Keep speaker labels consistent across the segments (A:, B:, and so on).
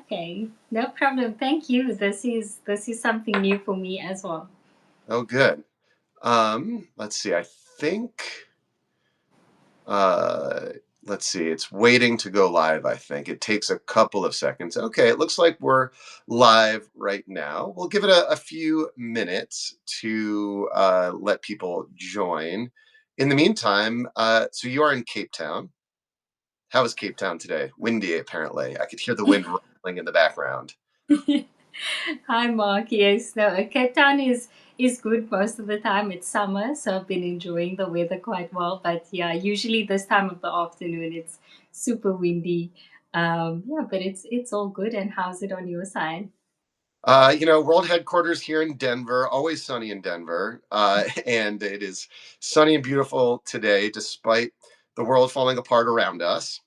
A: Okay, no problem. Thank you. This is something new for me as well.
B: Oh, good. Let's see. I think uh let's see. It's waiting to go live, I think. It takes a couple of seconds. Okay, it looks like we're live right now. We'll give it a few minutes to let people join. In the meantime, so you are in Cape Town. How is Cape Town today? Windy, apparently. I could hear the wind rumbling in the background.
A: Hi, Mark. Yes, no, Cape Town is good most of the time. It's summer, so I've been enjoying the weather quite well. But yeah, usually this time of the afternoon, it's super windy. Yeah, but it's all good. And how's it on your side?
B: World headquarters here in Denver, always sunny in Denver. And it is sunny and beautiful today, despite the world falling apart around us.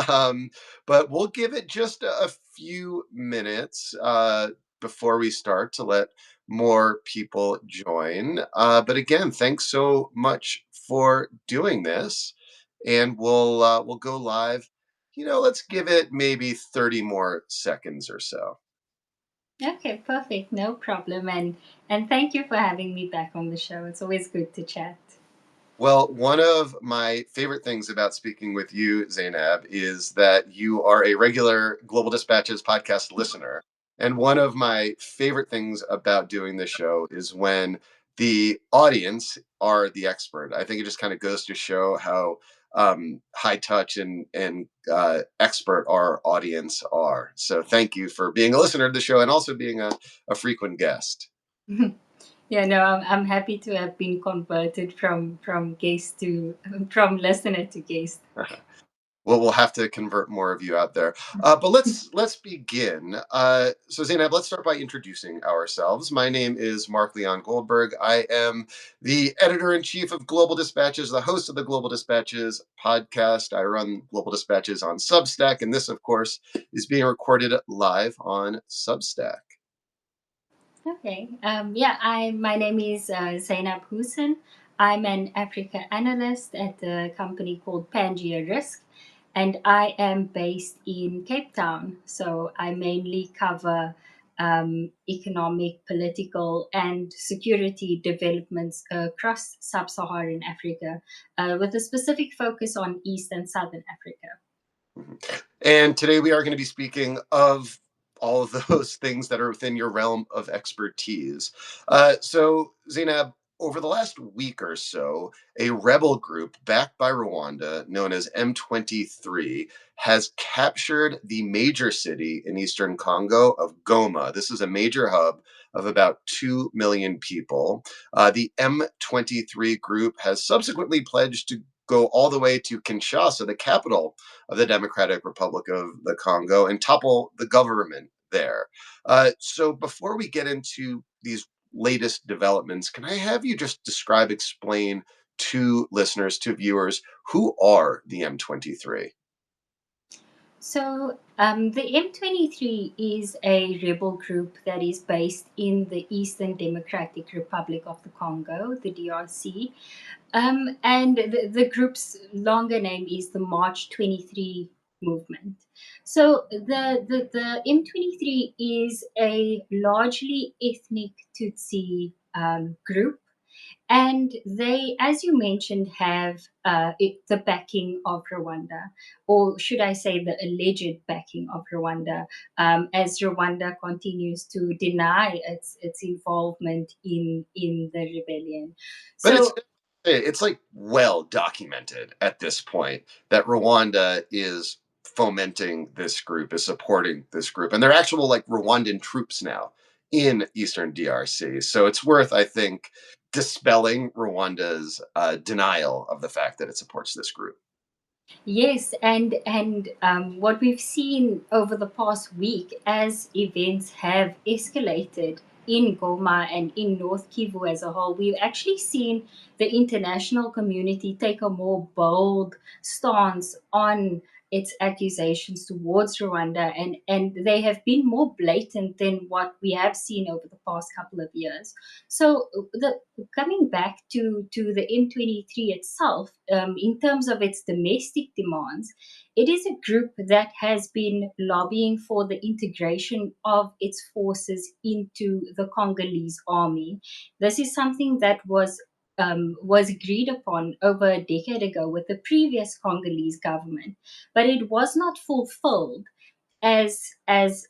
B: um, but we'll give it just a few minutes before we start to let more people join. But again, thanks so much for doing this, and we'll go live. Let's give it maybe 30 more seconds or so.
A: Okay, perfect. No problem. And thank you for having me back on the show. It's always good to chat.
B: Well, one of my favorite things about speaking with you, Zainab, is that you are a regular Global Dispatches podcast listener. And one of my favorite things about doing this show is when the audience are the expert. I think it just kind of goes to show how high touch and expert our audience are. So thank you for being a listener to the show and also being a frequent guest.
A: Yeah, no, I'm happy to have been converted from guest to from listener to guest.
B: Well, we'll have to convert more of you out there. But let's begin. So Zainab, let's start by introducing ourselves. My name is Mark Leon Goldberg. I am the editor in chief of Global Dispatches, the host of the Global Dispatches podcast. I run Global Dispatches on Substack, and this, of course, is being recorded live on Substack.
A: Okay. Yeah, my name is Zaynab Hoosen. I'm an Africa analyst at a company called Pangea Risk, and I am based in Cape Town. So I mainly cover economic, political, and security developments across sub-Saharan Africa, with a specific focus on East and Southern Africa.
B: And today we are going to be speaking of all of those things that are within your realm of expertise. So, Zainab, over the last week or so, a rebel group backed by Rwanda, known as M23, has captured the major city in eastern Congo of Goma. This is a major hub of about 2 million people. The M23 group has subsequently pledged to go all the way to Kinshasa, the capital of the Democratic Republic of the Congo, and topple the government there. So before we get into these latest developments, can I have you just explain to listeners, to viewers, who are the M23?
A: So, the M23 is a rebel group that is based in the Eastern Democratic Republic of the Congo, the DRC. And the group's longer name is the March 23 movement. So, the M23 is a largely ethnic Tutsi group, and they, as you mentioned, have the backing of Rwanda, or should I say, the alleged backing of Rwanda, as Rwanda continues to deny its involvement in the rebellion.
B: But
A: So
B: it's like well documented at this point that Rwanda is fomenting this group, is supporting this group, and they're actual like Rwandan troops now in Eastern DRC. So it's worth, I think, dispelling Rwanda's denial of the fact that it supports this group.
A: yes, and what we've seen over the past week as events have escalated in Goma and in North Kivu as a whole, we've actually seen the international community take a more bold stance on its accusations towards Rwanda, and they have been more blatant than what we have seen over the past couple of years. So, coming back to the M23 itself, in terms of its domestic demands, it is a group that has been lobbying for the integration of its forces into the Congolese army. This is something that was agreed upon over a decade ago with the previous Congolese government, but it was not fulfilled as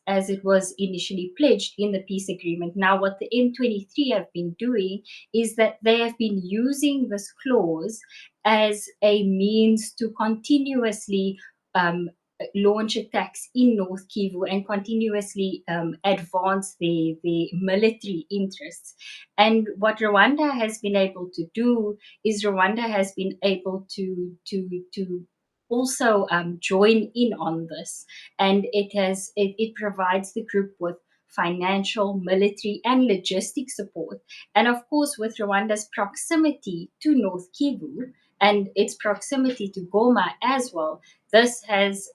A: it was initially pledged in the peace agreement. Now, what the M23 have been doing is that they have been using this clause as a means to continuously um, launch attacks in North Kivu and continuously advance the military interests. And what Rwanda has been able to do is Rwanda has been able to also join in on this, and it provides the group with financial, military, and logistic support. And of course, with Rwanda's proximity to North Kivu and its proximity to Goma as well, this has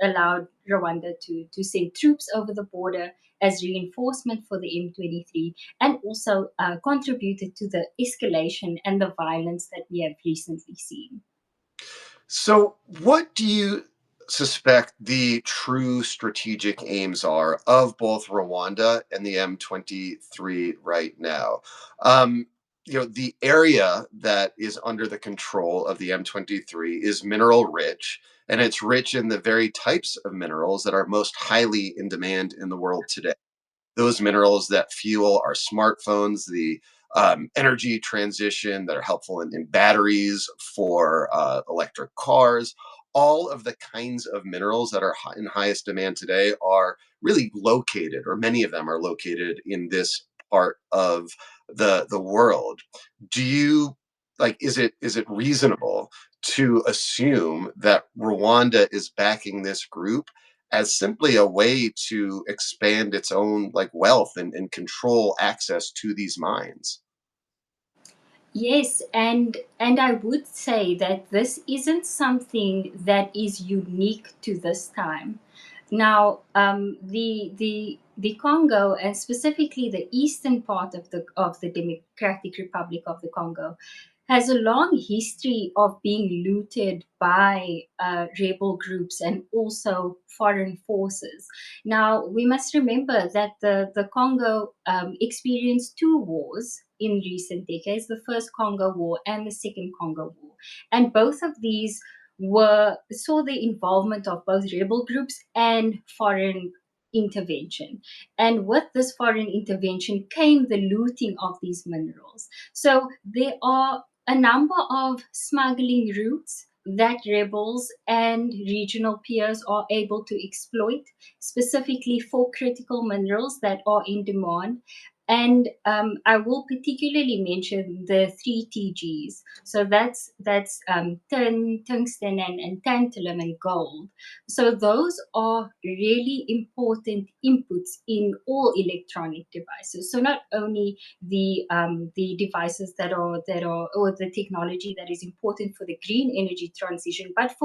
A: allowed Rwanda to send troops over the border as reinforcement for the M23, and also contributed to the escalation and the violence that we have recently seen.
B: So, what do you suspect the true strategic aims are of both Rwanda and the M23 right now? Um, the area that is under the control of the M23 is mineral rich, and it's rich in the very types of minerals that are most highly in demand in the world today. Those minerals that fuel our smartphones, the energy transition that are helpful in batteries for electric cars. All of the kinds of minerals that are in highest demand today are really located, or many of them are located in this part of the world. Do you is it reasonable to assume that Rwanda is backing this group as simply a way to expand its own wealth and control access to these mines?
A: Yes, and I would say that this isn't something that is unique to this time. Now, the Congo, and specifically the eastern part of the Democratic Republic of the Congo, has a long history of being looted by rebel groups and also foreign forces. Now, we must remember that the Congo experienced two wars in recent decades, the first Congo War and the second Congo War. And both of these saw the involvement of both rebel groups and foreign intervention. And with this foreign intervention came the looting of these minerals. So there are a number of smuggling routes that rebels and regional peers are able to exploit, specifically for critical minerals that are in demand. And I will particularly mention the three TGs. So that's tungsten and tantalum and gold. So those are really important inputs in all electronic devices. So not only the devices that are or the technology that is important for the green energy transition, but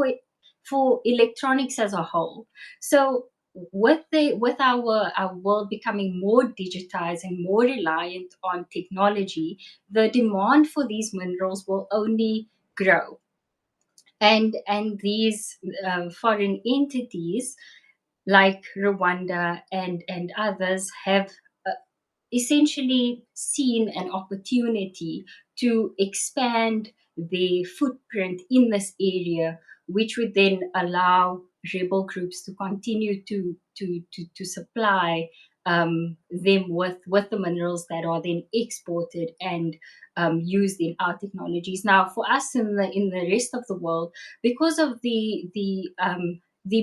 A: for electronics as a whole. So with our world becoming more digitized and more reliant on technology, the demand for these minerals will only grow. And these foreign entities like Rwanda and others have essentially seen an opportunity to expand the footprint in this area, which would then allow rebel groups to continue to supply them with the minerals that are then exported and used in our technologies. Now, for us in the rest of the world, because of the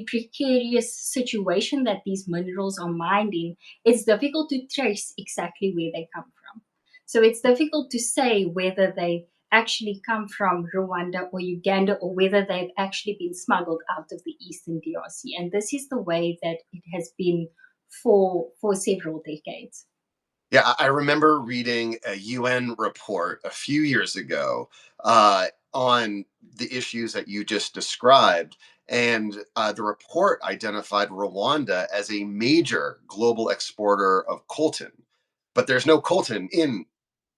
A: precarious situation that these minerals are mined in, it's difficult to trace exactly where they come from. So it's difficult to say whether they actually come from Rwanda or Uganda, or whether they've actually been smuggled out of the Eastern DRC. And this is the way that it has been for several decades.
B: Yeah, I remember reading a UN report a few years ago on the issues that you just described. And the report identified Rwanda as a major global exporter of coltan. But there's no coltan in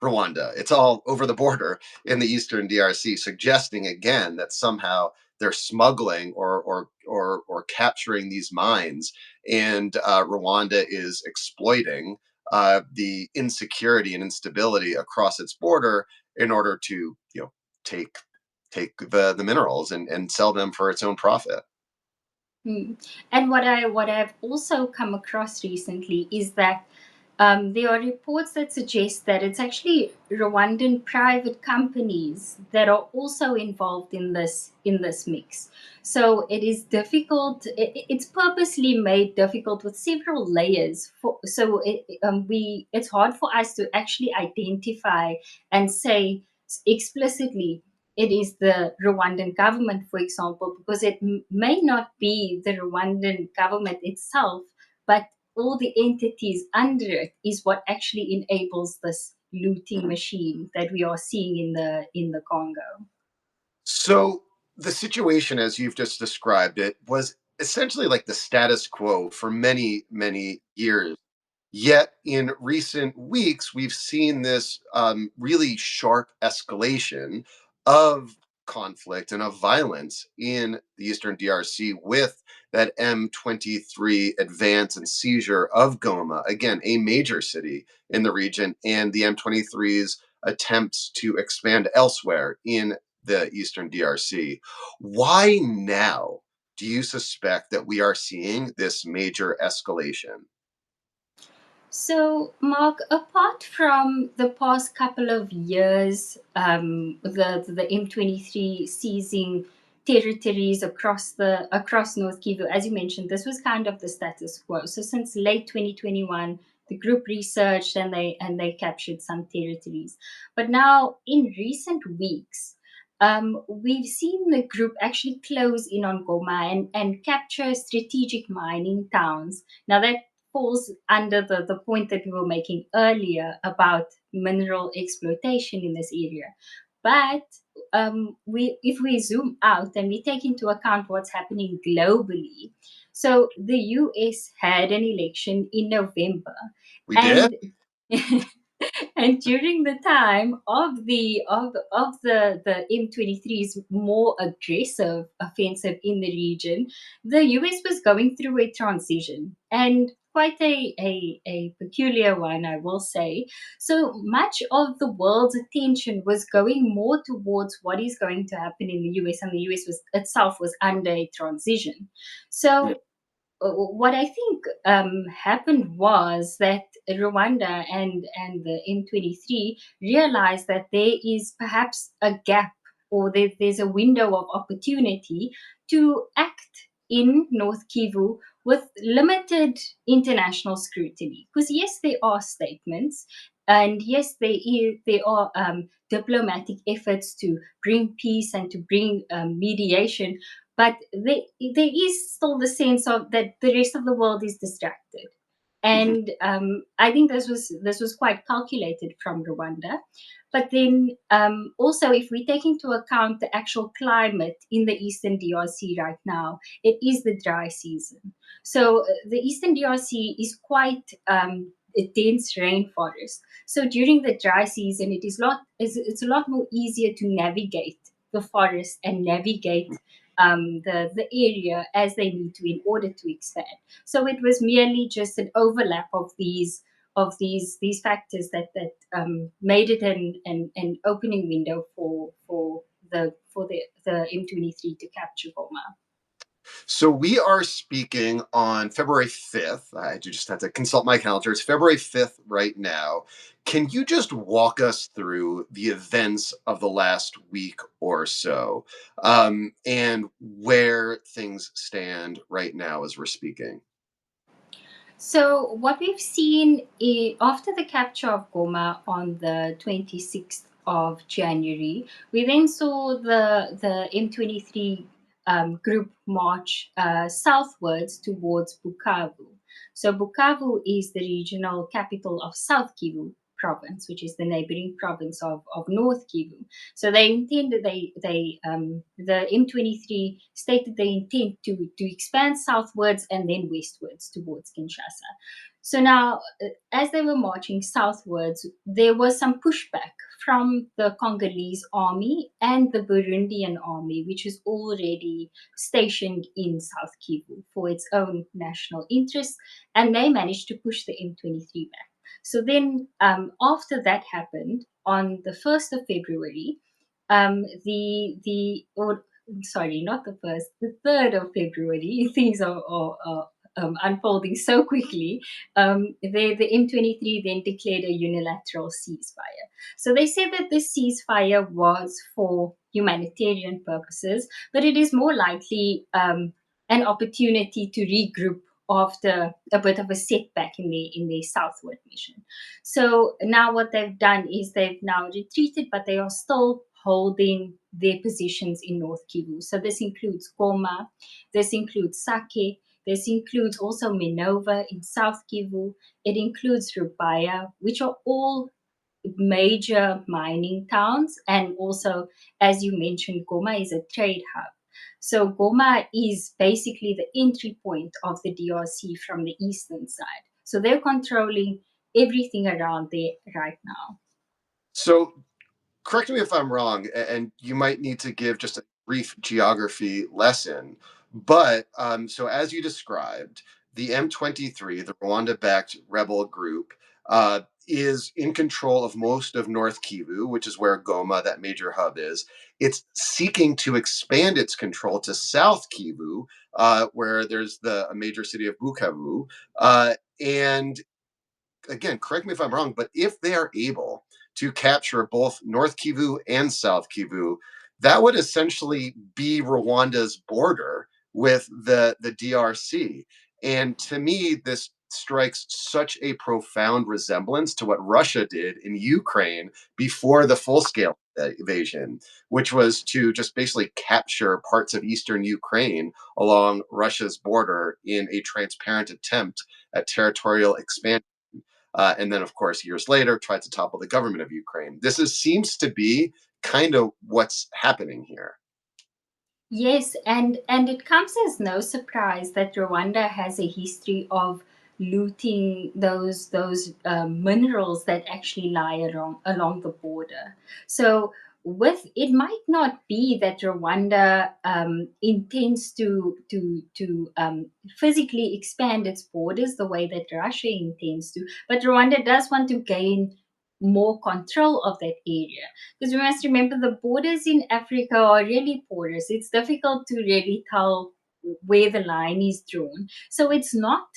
B: Rwanda. It's all over the border in the eastern DRC, suggesting again that somehow they're smuggling or capturing these mines, and Rwanda is exploiting the insecurity and instability across its border in order to take the minerals and sell them for its own profit.
A: Mm. And what I've also come across recently is that there are reports that suggest that it's actually Rwandan private companies that are also involved in this mix. So it is difficult. It's purposely made difficult with several layers. It's hard for us to actually identify and say explicitly it is the Rwandan government, for example, because it may not be the Rwandan government itself, but all the entities under it is what actually enables this looting machine that we are seeing in the Congo.
B: So the situation, as you've just described it, was essentially like the status quo for many, many years. Yet in recent weeks, we've seen this really sharp escalation of conflict and of violence in the eastern DRC with that M23 advance and seizure of Goma, again, a major city in the region, and the M23's attempts to expand elsewhere in the eastern DRC. Why now do you suspect that we are seeing this major escalation?
A: So, Mark, apart from the past couple of years, the M23 seizing territories across North Kivu, as you mentioned, this was kind of the status quo. So, since late 2021, the group researched and they captured some territories. But now, in recent weeks, we've seen the group actually close in on Goma and capture strategic mining towns. Now, that falls under the point that we were making earlier about mineral exploitation in this area. But if we zoom out and we take into account what's happening globally, so the US had an election in November,
B: We did?
A: and and during the time of the M23's more aggressive offensive in the region, the US was going through a transition, and quite a peculiar one, I will say. So much of the world's attention was going more towards what is going to happen in the US, and the US was itself was under a transition. So what I think happened was that Rwanda and the M23 realized that there is perhaps a gap, or there's a window of opportunity to act in North Kivu with limited international scrutiny. Because yes, there are statements, and yes, there are diplomatic efforts to bring peace and to bring mediation, but there is still the sense of that the rest of the world is distracted,
B: Mhm.
A: and I think this was quite calculated from Rwanda. But then also, if we take into account the actual climate in the eastern DRC right now, it is the dry season. So the eastern DRC is quite a dense rainforest. So during the dry season, it's a lot more easier to navigate the forest and navigate the area as they need to in order to expand. So it was merely just an overlap of these factors that made it an opening window for the M23 to capture Goma.
B: So we are speaking on February 5th. I just have to consult my calendar. It's February 5th right now. Can you just walk us through the events of the last week or so, and where things stand right now as we're speaking?
A: So what we've seen after the capture of Goma on the 26th of January, we then saw the M23 group march southwards towards Bukavu. So Bukavu is the regional capital of South Kivu, province, which is the neighboring province of North Kivu. So they intended the M23 stated they intend to expand southwards and then westwards towards Kinshasa. So now, as they were marching southwards, there was some pushback from the Congolese army and the Burundian army, which is already stationed in South Kivu for its own national interests, and they managed to push the M23 back. So then, after that happened, on the 1st of February, the or sorry, not the 1st, the 3rd of February, things are unfolding so quickly. The M23 then declared a unilateral ceasefire. So they said that this ceasefire was for humanitarian purposes, but it is more likely an opportunity to regroup after a bit of a setback in the southward mission. So now what they've done is they've now retreated, but they are still holding their positions in North Kivu. So this includes Goma, this includes Sake, this includes also Minova in South Kivu. It includes Rubaya, which are all major mining towns. And also, as you mentioned, Goma is a trade hub. So Goma is basically the entry point of the DRC from the eastern side. So they're controlling everything around there right now.
B: So correct me if I'm wrong, and you might need to give just a brief geography lesson. But so, as you described, the M23, the Rwanda backed rebel group, is in control of most of North Kivu, which is where Goma, that major hub, is. It's seeking to expand its control to South Kivu, where there's a major city of Bukavu. And again, correct me if I'm wrong, but if they are able to capture both North Kivu and South Kivu, that would essentially be Rwanda's border with the DRC. And to me, this strikes such a profound resemblance to what Russia did in Ukraine before the full scale invasion, which was to just basically capture parts of eastern Ukraine along Russia's border in a transparent attempt at territorial expansion, and then, of course, years later, tried to topple the government of Ukraine. Seems to be kind of what's happening here.
A: Yes, and it comes as no surprise that Rwanda has a history of looting those minerals that actually lie along the border. So with it might not be that Rwanda intends to physically expand its borders the way that Russia intends to, but Rwanda does want to gain more control of that area, because we must remember the borders in Africa are really porous. It's difficult to really tell where the line is drawn. So it's not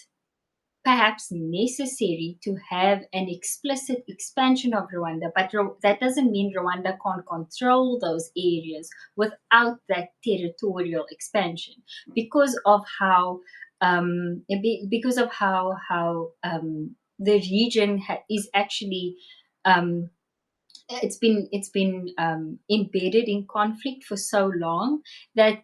A: perhaps necessary to have an explicit expansion of Rwanda, but that doesn't mean Rwanda can't control those areas without that territorial expansion, because of how the region is actually um, it's been embedded in conflict for so long that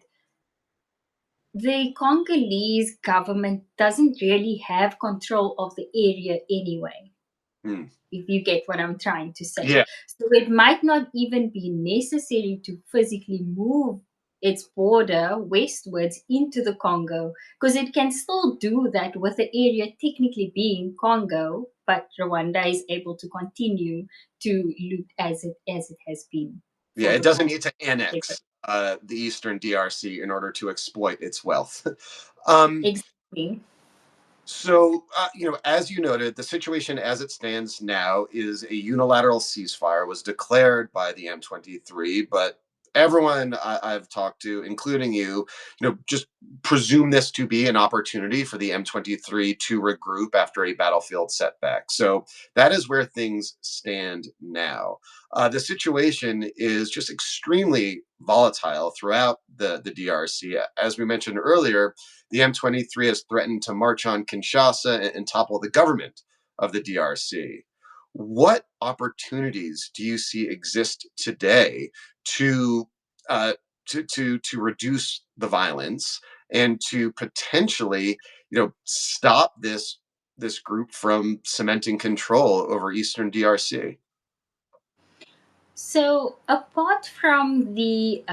A: the Congolese government doesn't really have control of the area anyway,
B: Hmm.
A: if you get what I'm trying to say.
B: Yeah,
A: So it might not even be necessary to physically move its border westwards into the Congo, because it can still do that with the area technically being Congo, but Rwanda is able to continue to loot as it has been
B: yeah.
A: for
B: It
A: the
B: doesn't
A: past
B: need to
A: decade.
B: annex the eastern DRC in order to exploit its wealth. um,
A: Exactly.
B: As you noted, the situation as it stands now is a unilateral ceasefire was declared by the M23, but everyone I've talked to, including just presume this to be an opportunity for the M23 to regroup after a battlefield setback. So that is where things stand now. The situation is just extremely volatile throughout the DRC. As we mentioned earlier, the M23 has threatened to march on Kinshasa and topple the government of the DRC. What opportunities do you see exist today to uh, to reduce the violence and to potentially, stop this this group from cementing control over Eastern DRC?
A: So, apart from the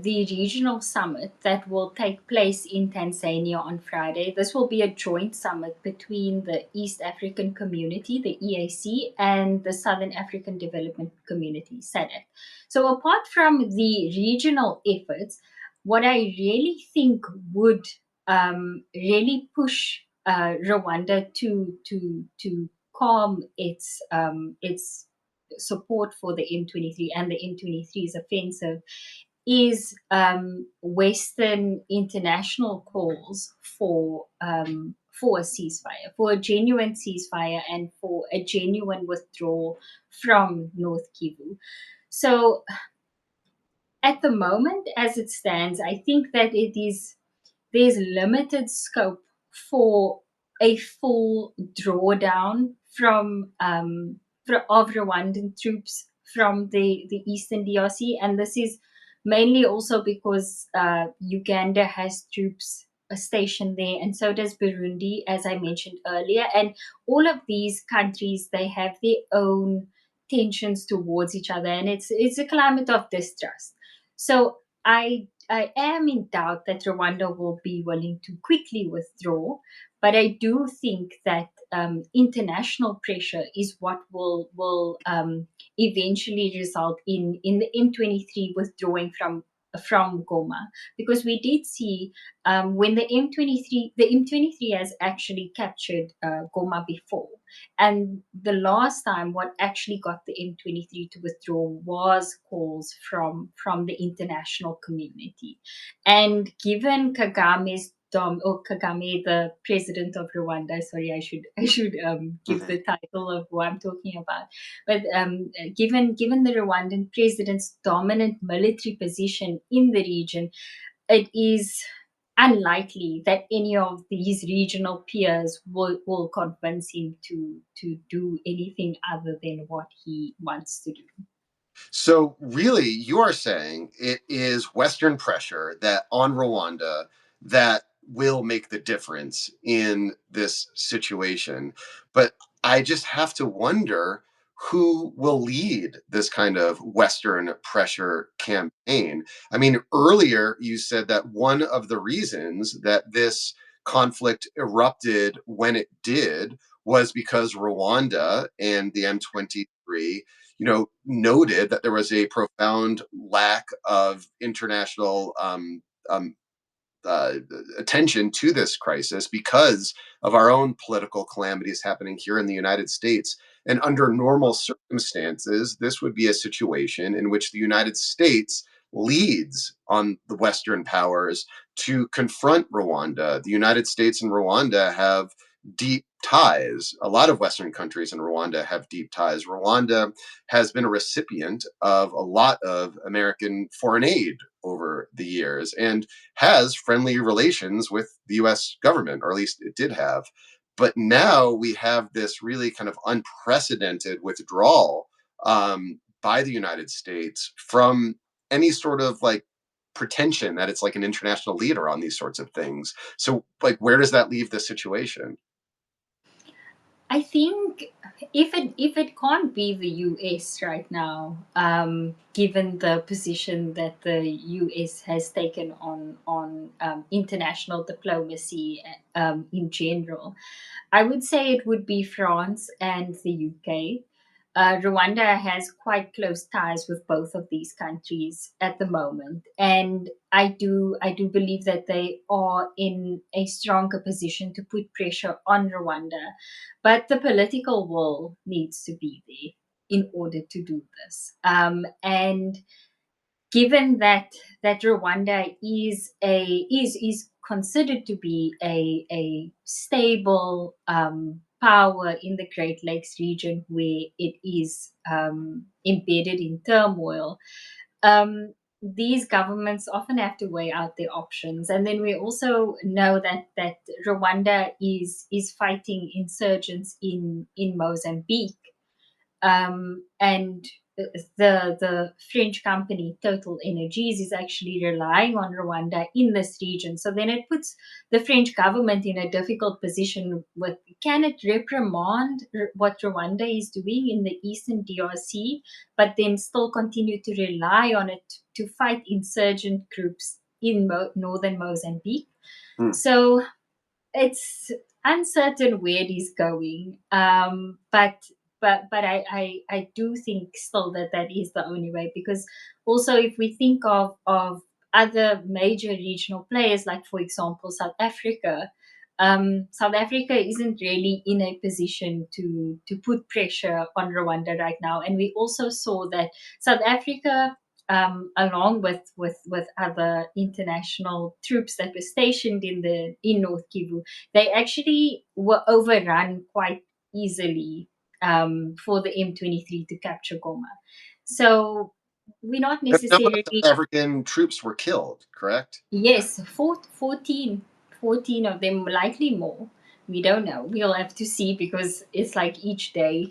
A: regional summit that will take place in Tanzania on Friday, this will be a joint summit between the East African Community, the EAC, and the Southern African Development Community, SADC. So, apart from the regional efforts, what I really think would really push Rwanda to calm its support for the M23 and the M23's offensive is Western international calls for a ceasefire, for a genuine ceasefire, and for a genuine withdrawal from North Kivu. So, at the moment, as it stands, I think that there's limited scope for a full drawdown of Rwandan troops from the eastern DRC, and this is mainly also because Uganda has troops stationed there, and so does Burundi, as I mentioned earlier. And all of these countries, they have their own tensions towards each other, and it's a climate of distrust. So I am in doubt that Rwanda will be willing to quickly withdraw, but I do think that international pressure is what will eventually result in the M23 withdrawing from Goma, because we did see when the M23 has actually captured Goma before, and the last time what actually got the M23 to withdraw was calls from the international community. And given Kagame, the president of Rwanda. Sorry, I should give
B: Mhm.
A: the title of who I'm talking about. But given the Rwandan president's dominant military position in the region, it is unlikely that any of these regional peers will convince him to do anything other than what he wants to do.
B: So, really, you are saying it is Western pressure that on Rwanda that will make the difference in this situation. But I just have to wonder who will lead this kind of Western pressure campaign. I mean, earlier you said that one of the reasons that this conflict erupted when it did was because Rwanda and the M23, noted that there was a profound lack of international um, uh, attention to this crisis because of our own political calamities happening here in the United States. And under normal circumstances, this would be a situation in which the United States leads on the Western powers to confront Rwanda. The United States and Rwanda have deep ties. A lot of Western countries in Rwanda have deep ties. Rwanda has been a recipient of a lot of American foreign aid over the years and has friendly relations with the US government, or at least it did have. But now we have this really kind of unprecedented withdrawal by the United States from any sort of like pretension that it's like an international leader on these sorts of things. So, like, where does that leave the situation?
A: I think if it can't be the US right now, given the position that the US has taken on international diplomacy in general, I would say it would be France and the UK. Rwanda has quite close ties with both of these countries at the moment, and I do believe that they are in a stronger position to put pressure on Rwanda, but the political will needs to be there in order to do this. And given that Rwanda is considered to be a stable power in the Great Lakes region where it is embedded in turmoil, these governments often have to weigh out their options. And then we also know that Rwanda is fighting insurgents in Mozambique, and the French company Total Energies is actually relying on Rwanda in this region. So then it puts the French government in a difficult position with, can it reprimand what Rwanda is doing in the eastern DRC, but then still continue to rely on it to fight insurgent groups in northern Mozambique?
B: Hmm.
A: So it's uncertain where it is going. But I do think still that that is the only way, because also if we think of other major regional players, like for example South Africa isn't really in a position to put pressure on Rwanda right now, and we also saw that South Africa, along with other international troops that were stationed in North Kivu, they actually were overrun quite easily, for the M23 to capture Goma. So we're not
B: A number of
A: necessarily.
B: South African troops were killed, correct?
A: Yes, 14 of them, likely more. We don't know. We'll have to see, because it's like each day,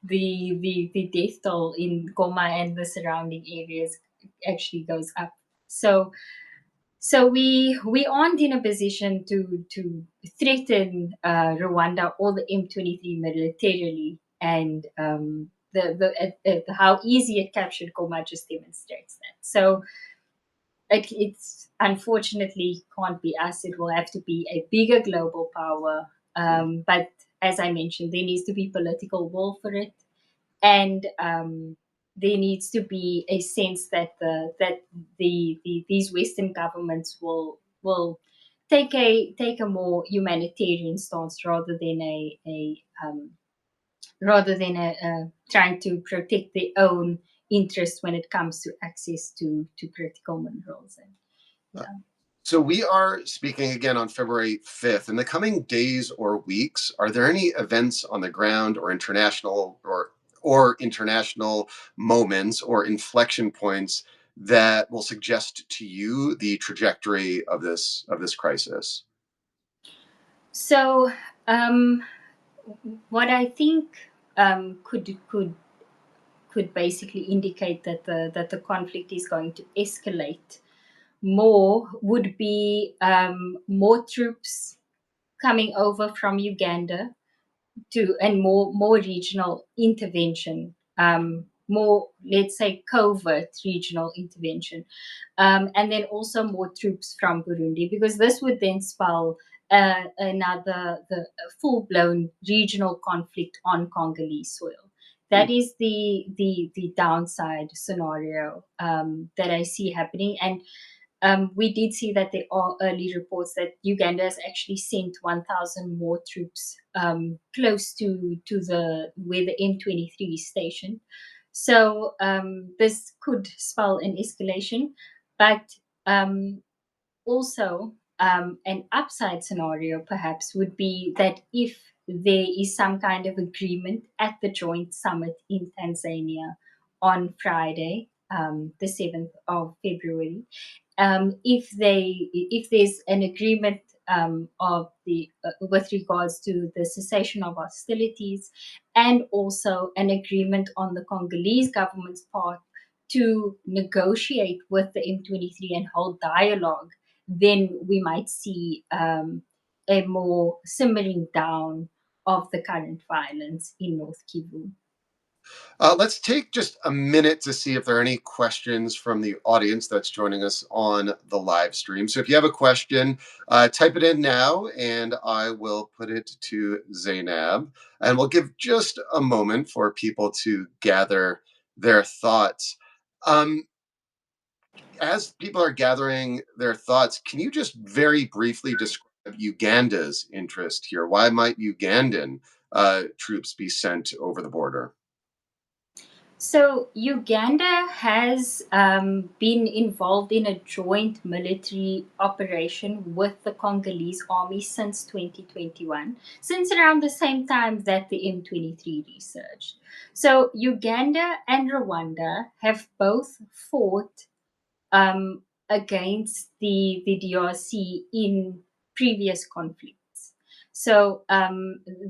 A: the death toll in Goma and the surrounding areas actually goes up. So we aren't in a position to threaten Rwanda or the M23 militarily, and how easy it captured Goma just demonstrates that. So it's unfortunately can't be us. It will have to be a bigger global power. But as I mentioned, there needs to be political will for it, and there needs to be a sense that these Western governments will take a more humanitarian stance, rather than trying to protect their own interest when it comes to access to critical minerals. And
B: Uh,
A: yeah.
B: So we are speaking again on February 5th. In the coming days or weeks, are there any events on the ground or international moments or inflection points that will suggest to you the trajectory of this crisis?
A: So, um, what I think could basically indicate that the conflict is going to escalate more would be more troops coming over from Uganda, and more regional intervention, more, let's say, covert regional intervention, and then also more troops from Burundi, because this would then spell another the full blown regional conflict on Congolese soil.
B: Hmm.
A: That is the downside scenario, that I see happening. And we did see that there are early reports that Uganda has actually sent 1,000 more troops, close to the where the M23 is stationed. So this could spell an escalation, but um, also, an upside scenario perhaps would be that if there is some kind of agreement at the joint summit in Tanzania on Friday, the 7th of February, if there's an agreement, of the with regards to the cessation of hostilities, and also an agreement on the Congolese government's part to negotiate with the M23 and hold dialogue, then we might see a more simmering down of the current violence in North Kivu.
B: Let's take just a minute to see if there are any questions from the audience that's joining us on the live stream. So if you have a question, type it in now and I will put it to Zainab. And we'll give just a moment for people to gather their thoughts. Um, as people are gathering their thoughts, can you just very briefly describe Uganda's interest here? Why might Ugandan troops be sent over the border?
A: So Uganda has been involved in a joint military operation with the Congolese army since 2021, since around the same time that the M23 resurged. So Uganda and Rwanda have both fought against the DRC in previous conflicts. So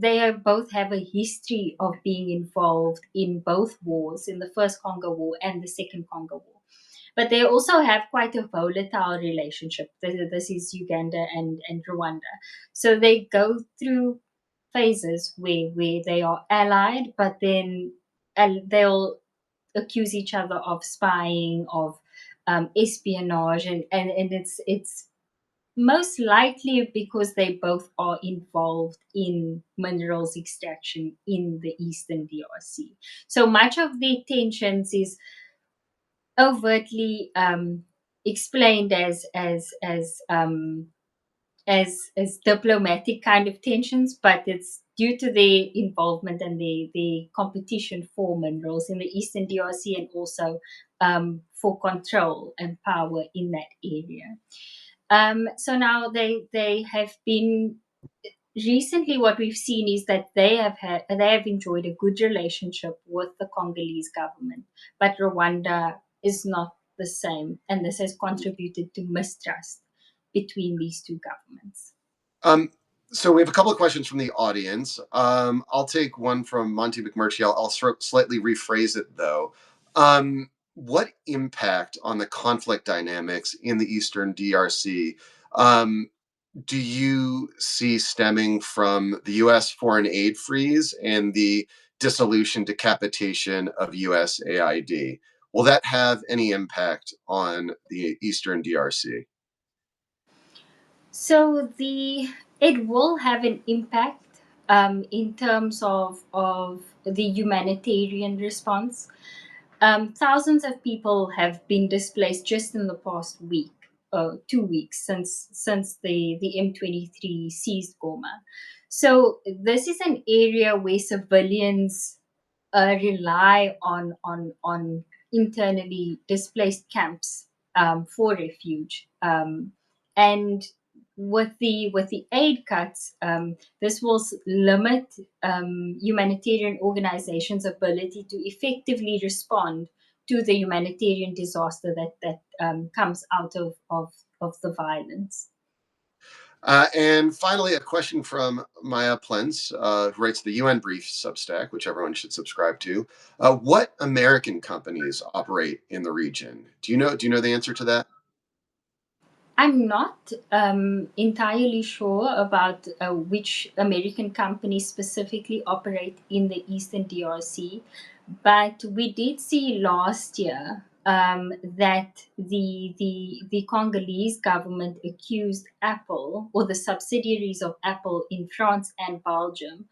A: they are, both have a history of being involved in both wars, in the first Congo War and the second Congo War. But they also have quite a volatile relationship. This is Uganda and Rwanda. So they go through phases where they are allied, but then they'll accuse each other of spying, of espionage, and it's most likely because they both are involved in minerals extraction in the eastern DRC. So much of the tensions is overtly explained as diplomatic kind of tensions, but it's due to their involvement and the competition for minerals in the eastern DRC, and also for control and power in that area. So now they have been recently. What we've seen is that they have enjoyed a good relationship with the Congolese government, but Rwanda is not the same, and this has contributed to mistrust between these two governments.
B: Um, so we have a couple of questions from the audience. I'll take one from Monty McMurtry. I'll slightly rephrase it though. What impact on the conflict dynamics in the Eastern DRC um, do you see stemming from the U.S. foreign aid freeze and the dissolution decapitation of USAID? Will that have any impact on the Eastern DRC?
A: So the it will have an impact in terms of the humanitarian response. Thousands of people have been displaced just in the past week, 2 weeks since the M23 seized Goma. So this is an area where civilians rely on internally displaced camps for refuge, and with the aid cuts, this will limit humanitarian organizations' ability to effectively respond to the humanitarian disaster that comes out of the violence.
B: And finally, a question from Maya Plens, who writes the UN Brief Substack, which everyone should subscribe to. What American companies operate in the region? Do you know? Do you know the answer to that?
A: I'm not entirely sure about which American companies specifically operate in the Eastern DRC, but we did see last year that the Congolese government accused Apple, or the subsidiaries of Apple in France and Belgium,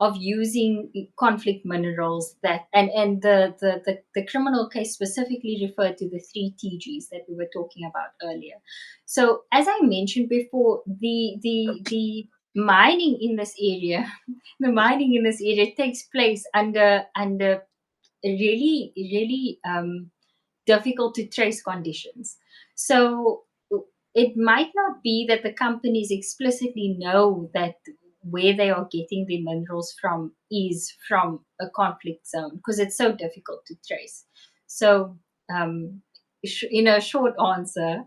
A: of using conflict minerals, that and the criminal case specifically referred to the three TGs that we were talking about earlier. So as I mentioned before, the mining in this area the mining in this area takes place under really difficult to trace conditions. So it might not be that the companies explicitly know that where they are getting the minerals from is from a conflict zone, because it's so difficult to trace. So, in a short answer,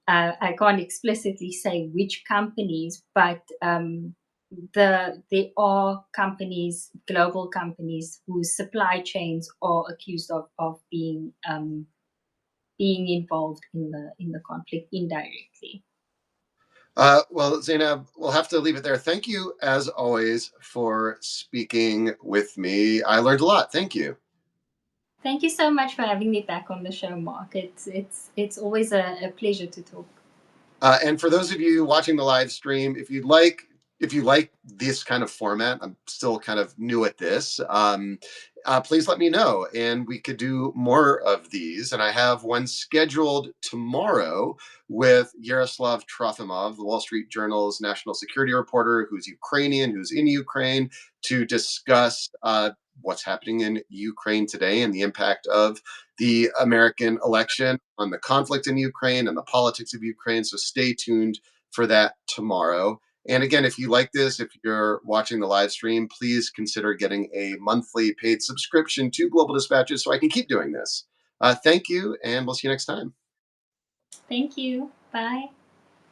A: I can't explicitly say which companies, but there are companies, global companies, whose supply chains are accused of being involved in the conflict indirectly.
B: Well, Zainab, we'll have to leave it there. Thank you, as always, for speaking with me. I learned a lot. Thank you.
A: Thank you so much for having me back on the show, Mark. It's always a pleasure to talk.
B: And for those of you watching the live stream, if you like this kind of format, I'm still kind of new at this. Please let me know, and we could do more of these. And I have one scheduled tomorrow with Yaroslav Trofimov, the Wall Street Journal's national security reporter, who's Ukrainian, who's in Ukraine, to discuss what's happening in Ukraine today and the impact of the American election on the conflict in Ukraine and the politics of Ukraine. So stay tuned for that tomorrow. And again, if you like this, if you're watching the live stream, please consider getting a monthly paid subscription to Global Dispatches so I can keep doing this. Thank you, and we'll see you next time.
A: Thank you. Bye.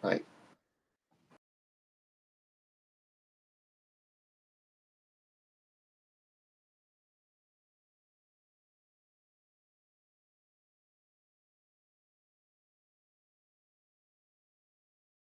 B: Bye.